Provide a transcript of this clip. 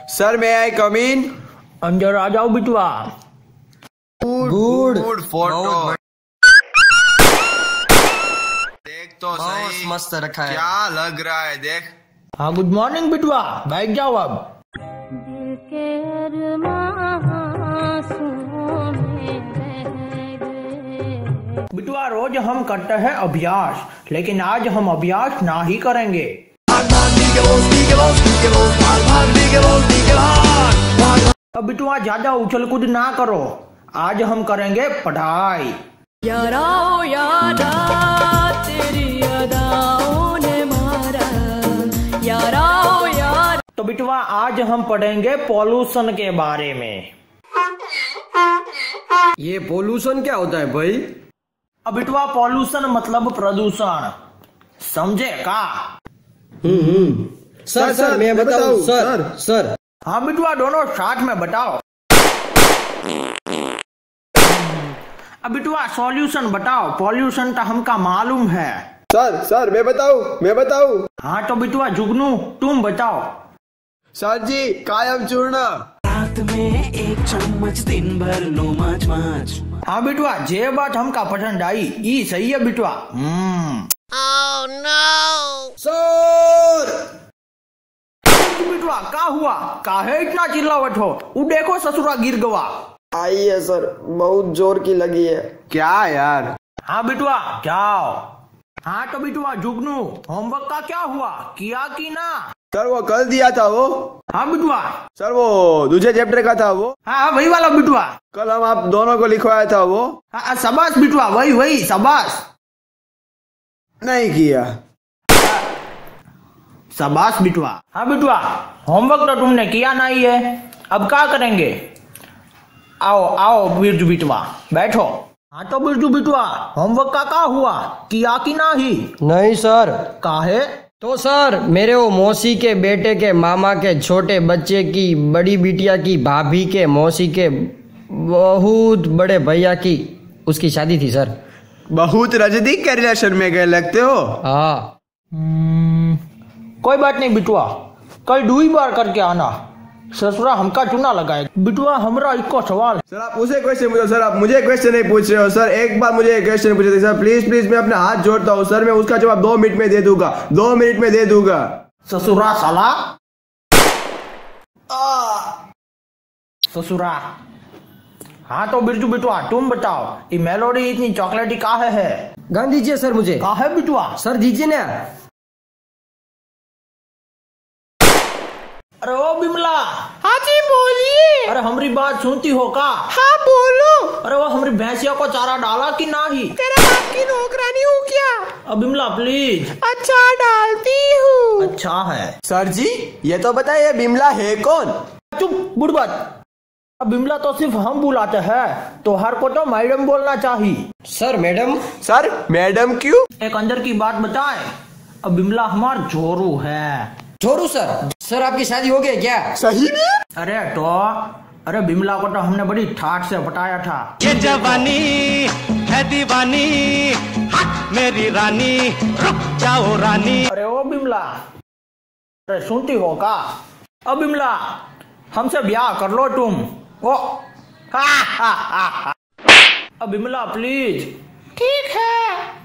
Sir मे आई कम इन? अंदर आ जाओ बिटवा। Good photo. देख तो सही, मस्त रखा है। क्या लग रहा है देख। हाँ गुड मॉर्निंग बिटवा, बैठ जाओ अब। बिटवा रोज हम करते हैं अभ्यास, लेकिन आज हम अभ्यास ना ही करेंगे। अब बिटवा ज्यादा उछल कूद ना करो, आज हम करेंगे पढ़ाई। यारा ओ यारा तेरी अदाओं ने मारा, यारा ओ यारा। तो बिटवा आज हम पढ़ेंगे पॉल्यूशन के बारे में। ये पोल्यूशन क्या होता है भाई? अब बिटवा पॉल्यूशन मतलब प्रदूषण, समझे का? सर मैं बताऊं सर। हाँ बिटवा दोनों साथ में बताओ। अब बिटवा सॉल्यूशन बताओ, पॉल्यूशन तो हमका मालूम है। सर मैं बताऊं। हाँ तो बिटवा जुगनू तुम बताओ। सर जी कायम चूर्ण। रात में 1 चम्मच, दिन भर नो मच। हाँ बिटवा जे बात हमका पसंद आई, ई सही है बिटवा। Oh no! सर बिटवा का हुआ, काहे इतना चिल्लावट हो? वो देखो ससुरा गिर गवा। आई है सर, बहुत जोर की लगी है। क्या यार? हाँ बिटवा जाओ। हाँ तो बिटवा जुगनू होमवर्क का क्या हुआ, किया कि ना? सर वो कल दिया था वो। हाँ बिटवा। सर वो दूसरे चैप्टर का था वो। हाँ वही वाला बिटवा। कल हम आप दोनों को लिखवाया था वो। हाँ शाबाश बिटवा, वही शाबाश। नहीं किया। शाबाश बिटवा। हाँ बिटवा होमवर्क तो तुमने किया नहीं है, अब क्या करेंगे? आओ बिरजू बिटवा बैठो। हाँ तो बिरजू बिटवा होमवर्क का हुआ, किया कि नहीं? नहीं सर। काहे? तो सर मेरे वो मौसी के बेटे के मामा के छोटे बच्चे की बड़ी बिटिया की भाभी के मौसी के बहुत बड़े भैया की उसकी शादी थी सर। बहुत नजदीक के रिलेशन में गए लगते हो। हाँ। कोई बात नहीं बिटवा, कल 2 बार करके आना, ससुरा हमका चुना लगाए। बिटवा हमरा इको सवाल। सर आप उसे क्वेश्चन पूछो सर, आप मुझे क्वेश्चन नहीं पूछ रहे हो सर। एक बार मुझे क्वेश्चन पूछे थे सर, प्लीज मैं अपना हाथ जोड़ता हूँ सर, मैं उसका जवाब 2 मिनट में दे दूंगा, 2 मिनट में दे दूंगा। ससुरा साला। ससुरा। हाँ तो बिरजू बिटवा तुम बताओ, ये मेलोडी इतनी चॉकलेटी काहे है? गान दीजिए सर मुझे। काहे बिटवा? सर दीजिए ना। अरे ओ बिमला। हाँ जी बोलिए। अरे हमारी बात सुनती हो का? हाँ बोलो। अरे वो हमारी भैंसिया को चारा डाला कि नहीं? तेरा बाप की नौकरानी हूँ क्या? अब बिमला प्लीज। अच्छा डालती हूँ। अच्छा है। सर जी ये तो बताइए बिमला है कौन? चुप बुड़बक। अब बिमला तो सिर्फ हम बुलाते हैं, तो हर को तो मैडम बोलना चाहिए। Sir madam. सर मैडम क्यों? एक अंदर की बात बताए, अब बिमला हमार जोरू है। छोरू सर आपकी शादी हो गई क्या? सही में? अरे बिमला को तो हमने बड़ी ठाठ से बताया था। ये जवानी है दीवानी, मेरी रानी रुक जाओ रानी। अरे ओ बिमला, अरे सुनती हो का? अब बिमला हमसे ब्याह कर लो तुम। ओ हा। अब बिमला प्लीज। ठीक है।